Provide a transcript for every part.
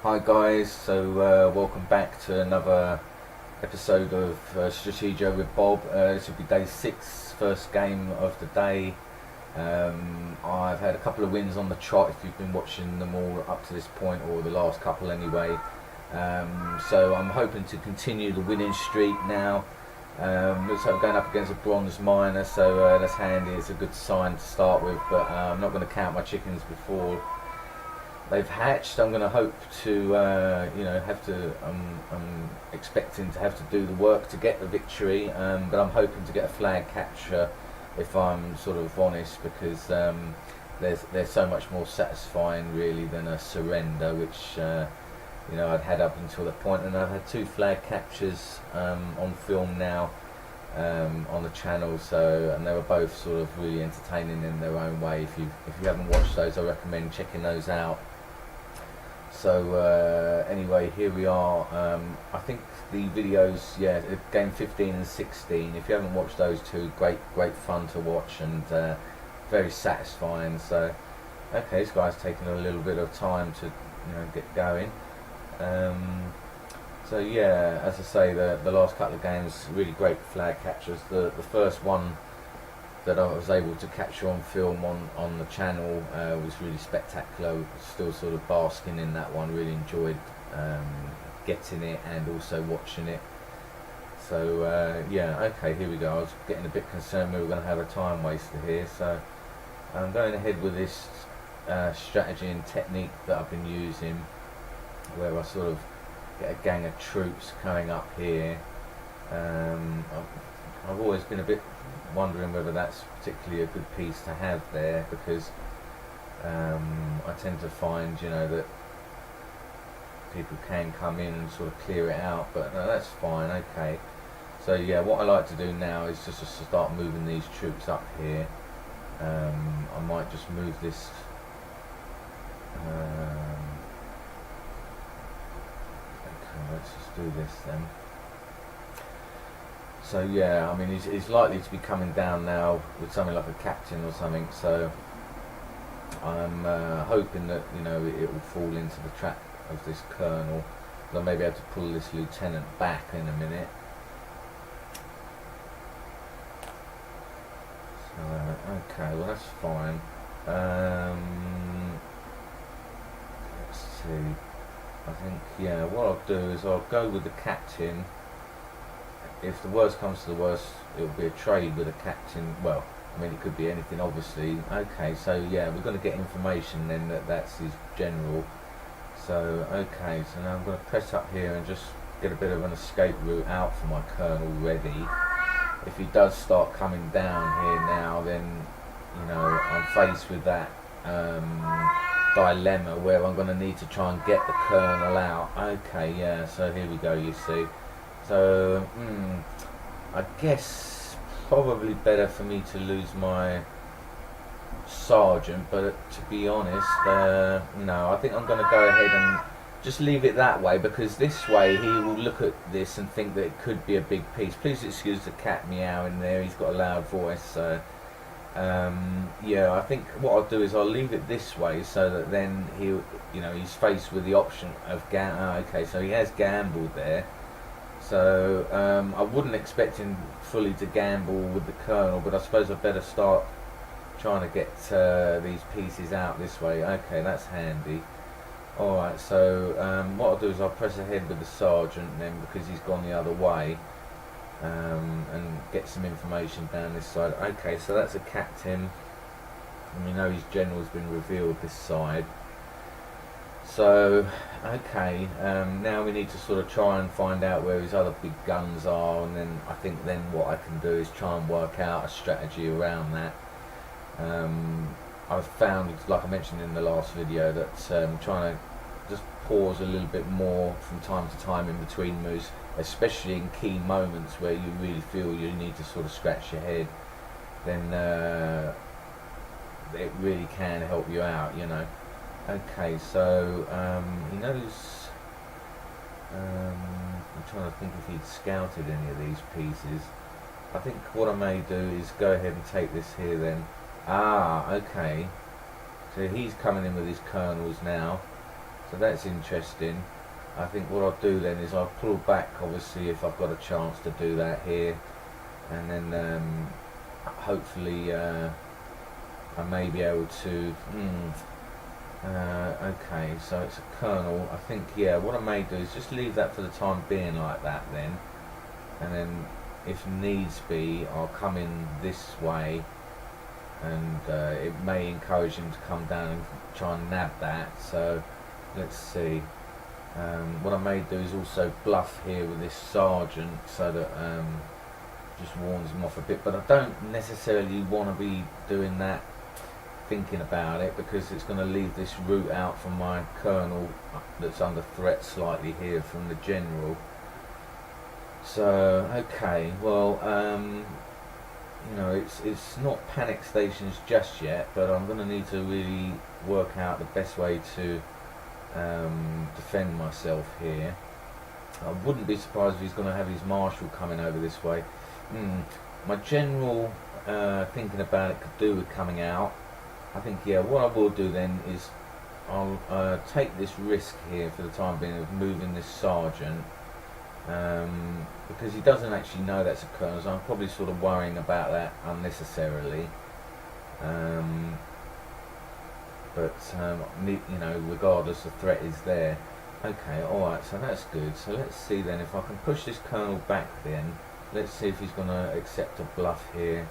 Hi guys, welcome back to another episode of Stratego with Bob. This will be day 6, first game of the day. I've had a couple of wins on the trot if you've been watching them all up to this point, or the last couple anyway. So I'm hoping to continue the winning streak now. Looks like we're going up against a bronze miner, so that's handy. It's a good sign to start with, but I'm not going to count my chickens before they've hatched. I'm going to hope to, I'm expecting to have to do the work to get the victory, but I'm hoping to get a flag capture if I'm sort of honest, because they're so much more satisfying really than a surrender, which I'd had up until that point, and I've had 2 flag captures on film now on the channel, and they were both sort of really entertaining in their own way. If you haven't watched those, I recommend checking those out. So anyway, here we are. I think the videos, game 15 and 16, if you haven't watched those 2, great fun to watch, and very satisfying. So okay, this guy's taking a little bit of time to get going. So yeah, as I say, the last couple of games, really great flag captures. The first one that I was able to capture on film on the channel was really spectacular. Still sort of basking in that one. Really enjoyed getting it and also watching it. So okay, here we go. I was getting a bit concerned we were going to have a time waster here, so I'm going ahead with this strategy and technique that I've been using, where I sort of get a gang of troops coming up here. I've always been a bit wondering whether that's particularly a good piece to have there, because I tend to find that people can come in and sort of clear it out, but no, that's fine. Okay, so yeah, what I like to do now is just to start moving these troops up here. I might just move this okay, let's just do this then. So yeah, I mean, he's likely to be coming down now with something like a captain or something, so I'm hoping that it will fall into the trap of this colonel. I may be able to pull this lieutenant back in a minute. So okay, well that's fine. Let's see. I think what I'll do is I'll go with the captain. If the worst comes to the worst, it'll be a trade with a captain. Well, I mean, it could be anything, obviously. Okay, so yeah, we're going to get information then that's his general. So okay, so now I'm going to press up here and just get a bit of an escape route out for my colonel ready. If he does start coming down here now, then I'm faced with that dilemma where I'm going to need to try and get the colonel out. Okay, yeah, so here we go, you see. So, I guess probably better for me to lose my sergeant, but to be honest, no, I think I'm going to go ahead and just leave it that way, because this way he will look at this and think that it could be a big piece. Please excuse the cat meowing there, he's got a loud voice, so yeah, I think what I'll do is I'll leave it this way, so that then he's faced with the option of okay, so he has gambled there. So I wouldn't expect him fully to gamble with the colonel, but I suppose I'd better start trying to get these pieces out this way. Okay, that's handy. Alright, so what I'll do is I'll press ahead with the sergeant then, because he's gone the other way, and get some information down this side. Okay, so that's a captain, and we know his general's been revealed this side. So okay, now we need to sort of try and find out where his other big guns are, and then I think then what I can do is try and work out a strategy around that. I've found, like I mentioned in the last video, that trying to just pause a little bit more from time to time in between moves, especially in key moments where you really feel you need to sort of scratch your head, then it really can help you out, Okay, so he knows. I'm trying to think if he'd scouted any of these pieces. I think what I may do is go ahead and take this here then. Okay. So he's coming in with his colonels now. So that's interesting. I think what I'll do then is I'll pull back, obviously, if I've got a chance to do that here, and then hopefully I may be able to. Okay, so it's a kernel. I think, yeah, what I may do is just leave that for the time being like that then, and then if needs be I'll come in this way, and it may encourage him to come down and try and nab that. So let's see. What I may do is also bluff here with this sergeant, so that just warns him off a bit, but I don't necessarily want to be doing that, thinking about it, because it's going to leave this route out from my colonel that's under threat slightly here from the general. So okay, well, you know, it's not panic stations just yet, but I'm going to need to really work out the best way to defend myself here. I wouldn't be surprised if he's going to have his marshal coming over this way. My general, thinking about it, could do with coming out. I think, yeah, what I will do then is I'll take this risk here for the time being of moving this sergeant, because he doesn't actually know that's a colonel, so I'm probably sort of worrying about that unnecessarily. But you know, regardless, the threat is there. Okay, alright, so that's good. So let's see then if I can push this colonel back then. Let's see if he's going to accept a bluff here.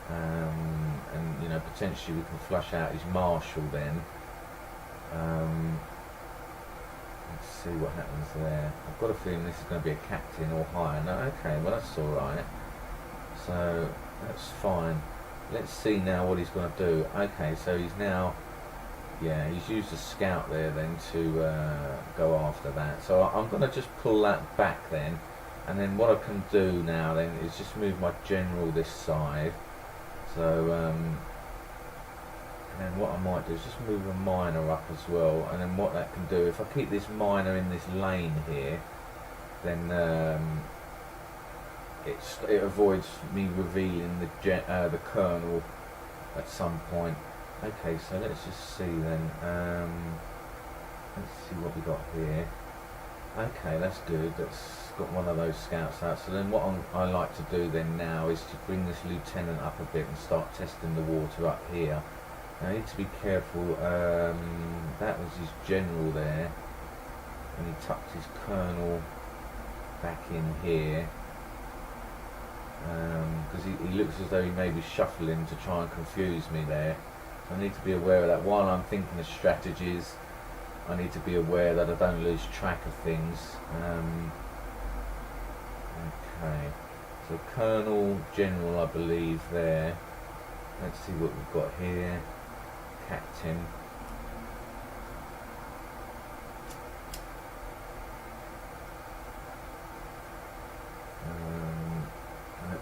And you know, potentially we can flush out his marshal then. Let's see what happens there. I've got a feeling this is going to be a captain or higher. No, okay, well that's alright. So that's fine. Let's see now what he's going to do. Okay, so he's now, yeah, he's used a scout there then to go after that. So I'm going to just pull that back then, and then what I can do now then is just move my general this side. So and then what I might do is just move a miner up as well, and then what that can do, if I keep this miner in this lane here, then it avoids me revealing the colonel at some point. Okay, so let's just see then. Let's see what we got here. Okay, that's good. That's got one of those scouts out. So then what I like to do then now is to bring this lieutenant up a bit and start testing the water up here. Now, I need to be careful. That was his general there, and he tucked his colonel back in here, because he looks as though he may be shuffling to try and confuse me there. So I need to be aware of that. While I'm thinking of strategies, I need to be aware that I don't lose track of things. Okay, so Colonel, General, I believe there. Let's see what we've got here. Captain.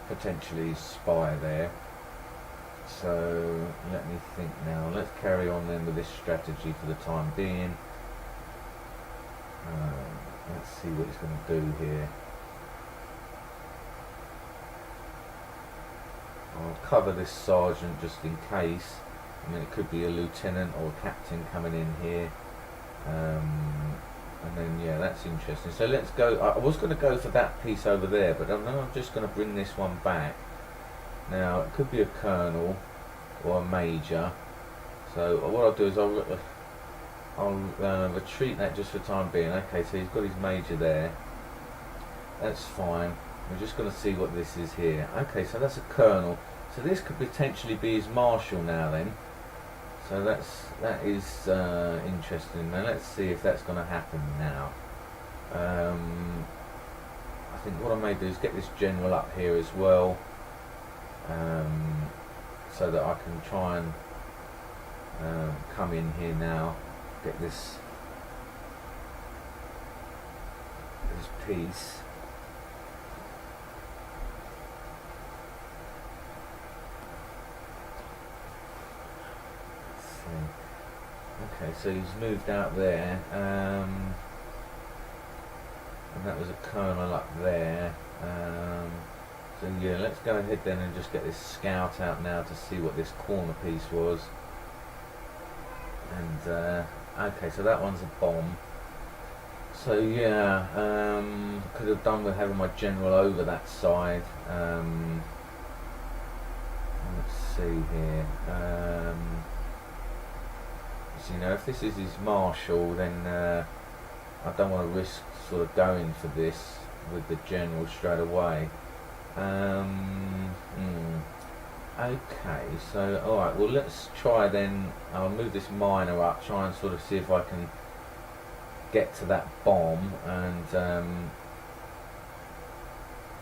Potentially spy there. So let me think now. Let's carry on then with this strategy for the time being. Let's see what he's going to do here. I'll cover this sergeant just in case. I mean, it could be a lieutenant or a captain coming in here. And then, yeah, that's interesting. So let's go. I was going to go for that piece over there, but I'm just going to bring this one back. Now, it could be a colonel or a major. So what I'll do is I'll retreat that just for the time being. Okay, so he's got his major there. That's fine. We're just going to see what this is here. Okay, so that's a colonel. So this could potentially be his marshal now then. So that is interesting. Now let's see if that's going to happen now. I think what I may do is get this general up here as well, so that I can try and come in here now, get this piece. Okay, so he's moved out there, and that was a colonel up there. So yeah, let's go ahead then and just get this scout out now to see what this corner piece was. And okay, so that one's a bomb. So yeah, could have done with having my general over that side. Let's see here. So, you know, if this is his marshal, then I don't want to risk sort of going for this with the general straight away. Okay, so alright, well let's try then. I'll move this miner up, try and sort of see if I can get to that bomb, and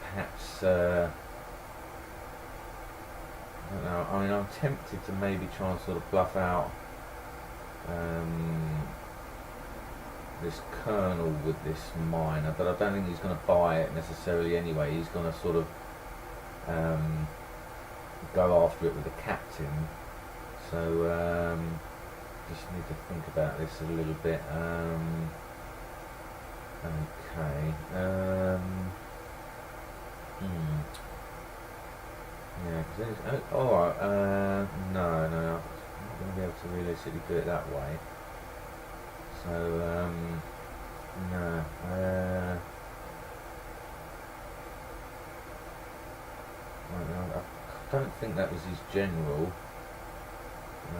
perhaps I don't know, I mean, I'm tempted to maybe try and sort of bluff out this colonel with this miner, but I don't think he's going to buy it necessarily anyway. He's going to sort of go after it with the captain. So just need to think about this a little bit. Okay. Yeah, because alright, no, I'm not going to be able to realistically do it that way. So, no, I don't think that was his general. I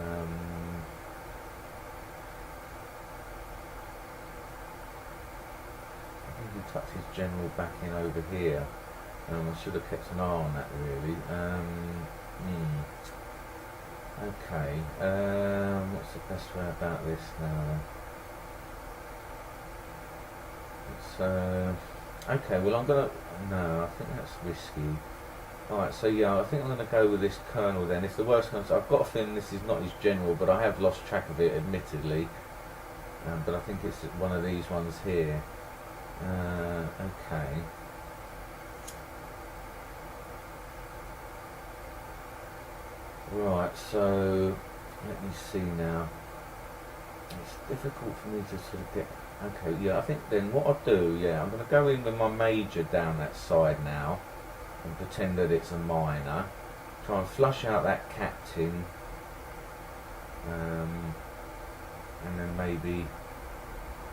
think he tucked his general back in over here. I should have kept an eye on that, really. Okay, what's the best way about this now? Okay, well I'm gonna, no, I think that's risky. Alright, so yeah, I think I'm gonna go with this colonel then. If the worst comes, I've got a feeling this is not his general, but I have lost track of it, admittedly. But I think it's one of these ones here. Okay. Right, so let me see now. It's difficult for me to sort of get. Okay, yeah, I think then what I'll do, yeah, I'm going to go in with my major down that side now and pretend that it's a minor. Try and flush out that captain, and then maybe.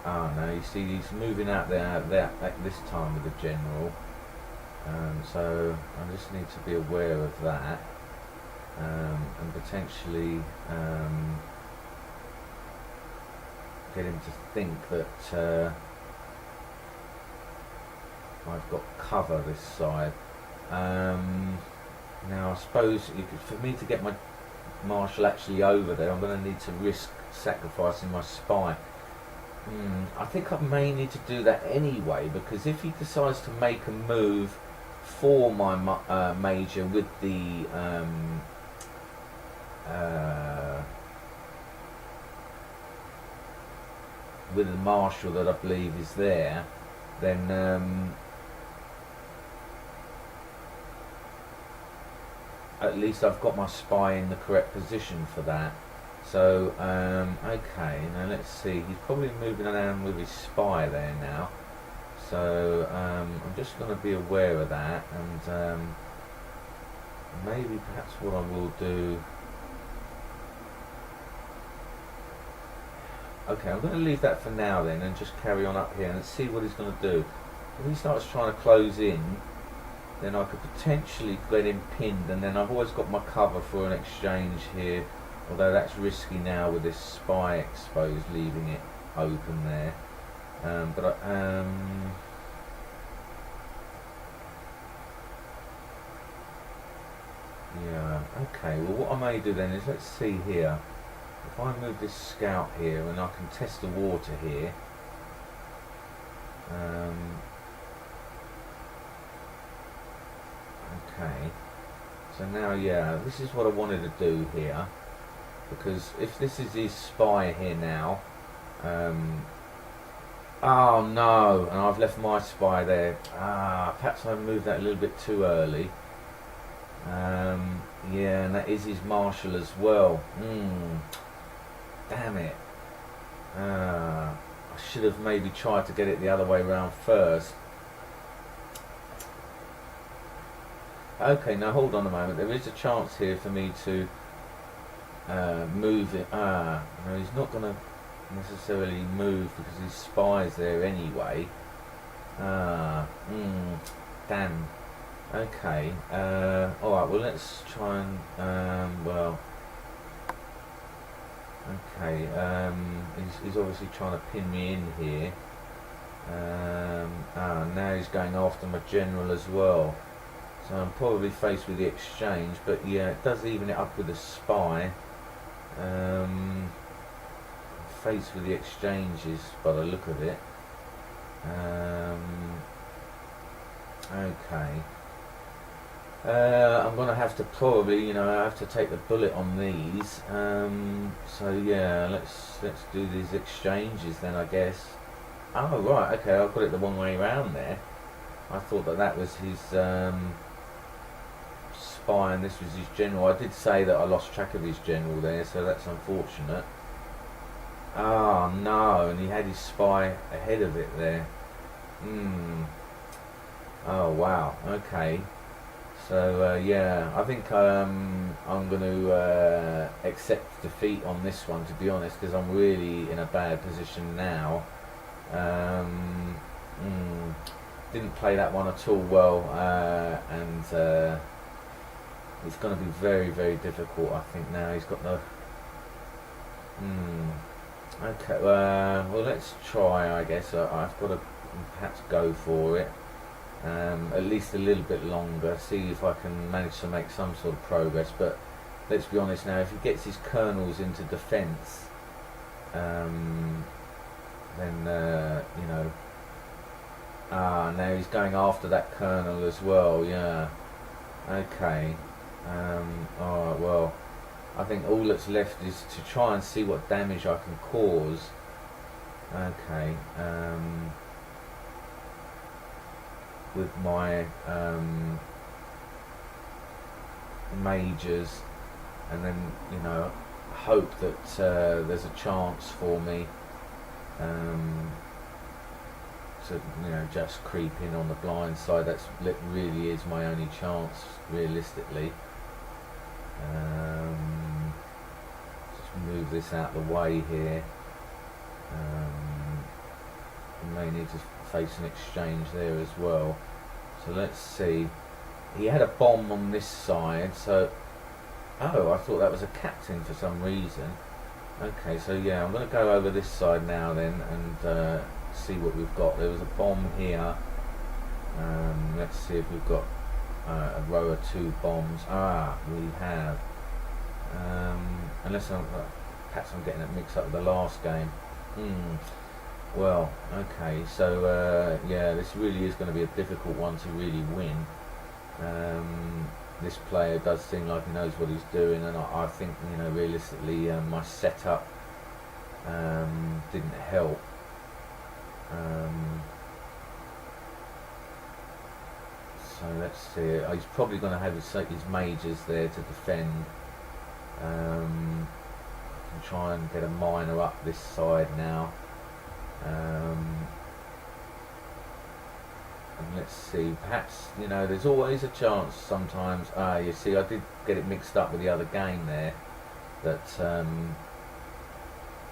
Oh no, you see he's moving out there this time with the general. So I just need to be aware of that. And potentially get him to think that I've got cover this side. Now I suppose for me to get my marshal actually over there, I'm going to need to risk sacrificing my spy. I think I may need to do that anyway, because if he decides to make a move for my major with the marshal that I believe is there, then at least I've got my spy in the correct position for that. So okay, now let's see, he's probably moving around with his spy there now, so I'm just going to be aware of that, and maybe perhaps what I will do. Okay, I'm going to leave that for now then and just carry on up here and see what he's going to do. If he starts trying to close in, then I could potentially get him pinned, and then I've always got my cover for an exchange here, although that's risky now with this spy exposed, leaving it open there. Yeah, okay, well what I may do then is, let's see here. If I move this scout here and I can test the water here, okay, so now yeah, this is what I wanted to do here, because if this is his spy here now, oh no, and I've left my spy there. Perhaps I moved that a little bit too early. Yeah, and that is his marshal as well. Damn it. I should have maybe tried to get it the other way around first. Okay, now hold on a moment. There is a chance here for me to move it. No, he's not going to necessarily move because his spy's there anyway. Damn. Okay. Alright, well let's try and, well... Okay, he's obviously trying to pin me in here. Now he's going after my general as well. So I'm probably faced with the exchange, but yeah, it does even it up with the spy. Faced with the exchanges by the look of it. Okay. I'm gonna have to probably, I have to take the bullet on these. So yeah, let's do these exchanges then, I guess. Oh right, okay, I've got it the wrong way around there. I thought that was his spy and this was his general. I did say that I lost track of his general there, so that's unfortunate. Oh no, and he had his spy ahead of it there. Oh wow, okay. So yeah, I think I'm going to accept defeat on this one, to be honest, because I'm really in a bad position now. Didn't play that one at all well, and it's going to be very, very difficult, I think, now. He's got the... Okay, well, let's try, I guess. I've got to perhaps go for it. At least a little bit longer, see if I can manage to make some sort of progress. But let's be honest now, if he gets his colonels into defence, then now he's going after that colonel as well. Yeah, okay. Alright, well, I think all that's left is to try and see what damage I can cause. Okay, with my majors, and then hope that there's a chance for me to just creep in on the blind side. That really is my only chance, realistically. Just move this out of the way here. We may need to face an exchange there as well. So let's see. He had a bomb on this side, so... Oh, I thought that was a captain for some reason. Okay, so yeah, I'm going to go over this side now then and see what we've got. There was a bomb here. Let's see if we've got a row of 2 bombs. We have. Unless perhaps I'm getting it mixed up with the last game. Well, okay, so yeah, this really is going to be a difficult one to really win. This player does seem like he knows what he's doing, and I think, realistically, my setup didn't help. So let's see. He's probably going to have his majors there to defend. Can try and get a miner up this side now. And let's see, perhaps, there's always a chance sometimes. You see, I did get it mixed up with the other game there, that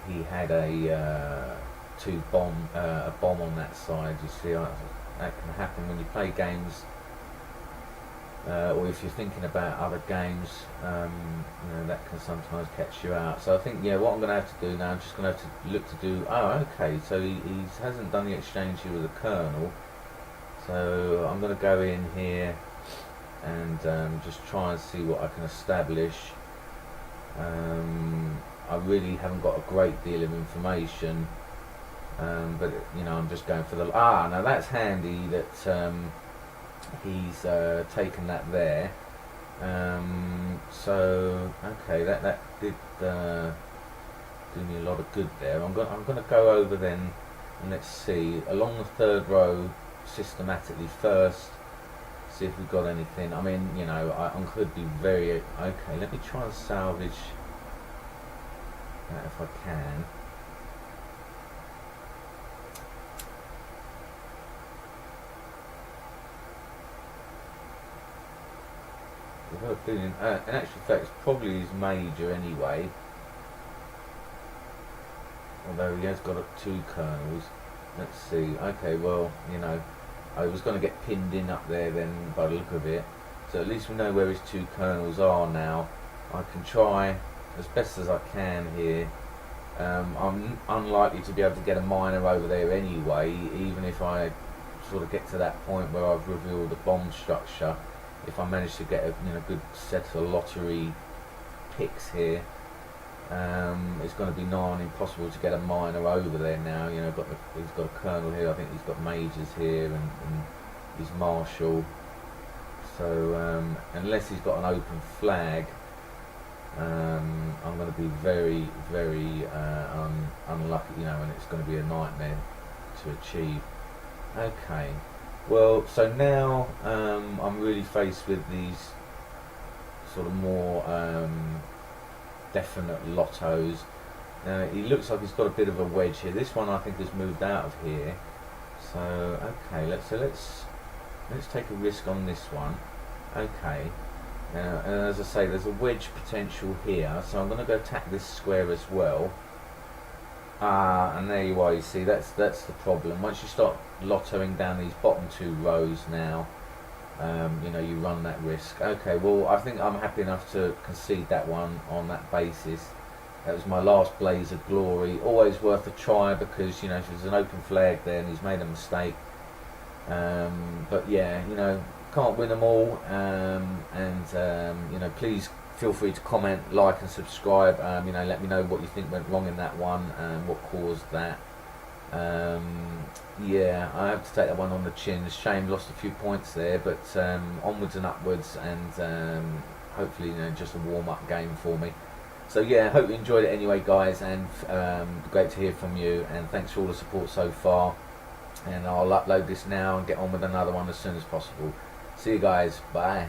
he had a bomb on that side. You see, that can happen when you play games, or if you're thinking about other games, that can sometimes catch you out. So I think, yeah, what I'm going to have to do now, I'm just going to have to look to do... Oh, okay, so he hasn't done the exchange here with the colonel. So I'm going to go in here and just try and see what I can establish. I really haven't got a great deal of information, but I'm just going for the... now that's handy that he's taken that there. So okay, that did do me a lot of good there. I'm going to go over then and let's see along the 3rd row systematically first, see if we've got anything. I mean, I could be very... Okay, let me try and salvage that if I can. got a feeling, in actual fact, it's probably his major anyway. Although he has got 2 kernels. Let's see. Okay, well, you know, I was going to get pinned in up there then by the look of it. So at least we know where his 2 kernels are now. I can try as best as I can here. I'm unlikely to be able to get a miner over there anyway, even if I sort of get to that point where I've revealed the bomb structure. If I manage to get a good set of lottery picks here, it's going to be nigh on impossible to get a miner over there now. You know, he's got a colonel here. I think he's got majors here, and he's marshal. So unless he's got an open flag, I'm going to be very, very unlucky. You know, and it's going to be a nightmare to achieve. Okay. Well, so now I'm really faced with these sort of more definite lottos. Now he looks like he's got a bit of a wedge here. This one I think has moved out of here. So okay, let's take a risk on this one. Okay. Now, and as I say, there's a wedge potential here, so I'm going to go attack this square as well. And there you are. You see, that's the problem. Once you start lottoing down these bottom 2 rows now, you know, you run that risk. Okay, well, I think I'm happy enough to concede that one on that basis. That was my last blaze of glory. Always worth a try, because, you know, if there's an open flag there and he's made a mistake. But yeah, you know, can't win them all. You know, please feel free to comment, like and subscribe. You know, let me know what you think went wrong in that one and what caused that. Yeah, I have to take that one on the chin. Shame, lost a few points there, but onwards and upwards, and hopefully, you know, just a warm-up game for me. So yeah, hope you enjoyed it anyway, guys, and great to hear from you, and thanks for all the support so far. And I'll upload this now and get on with another one as soon as possible. See you guys, bye.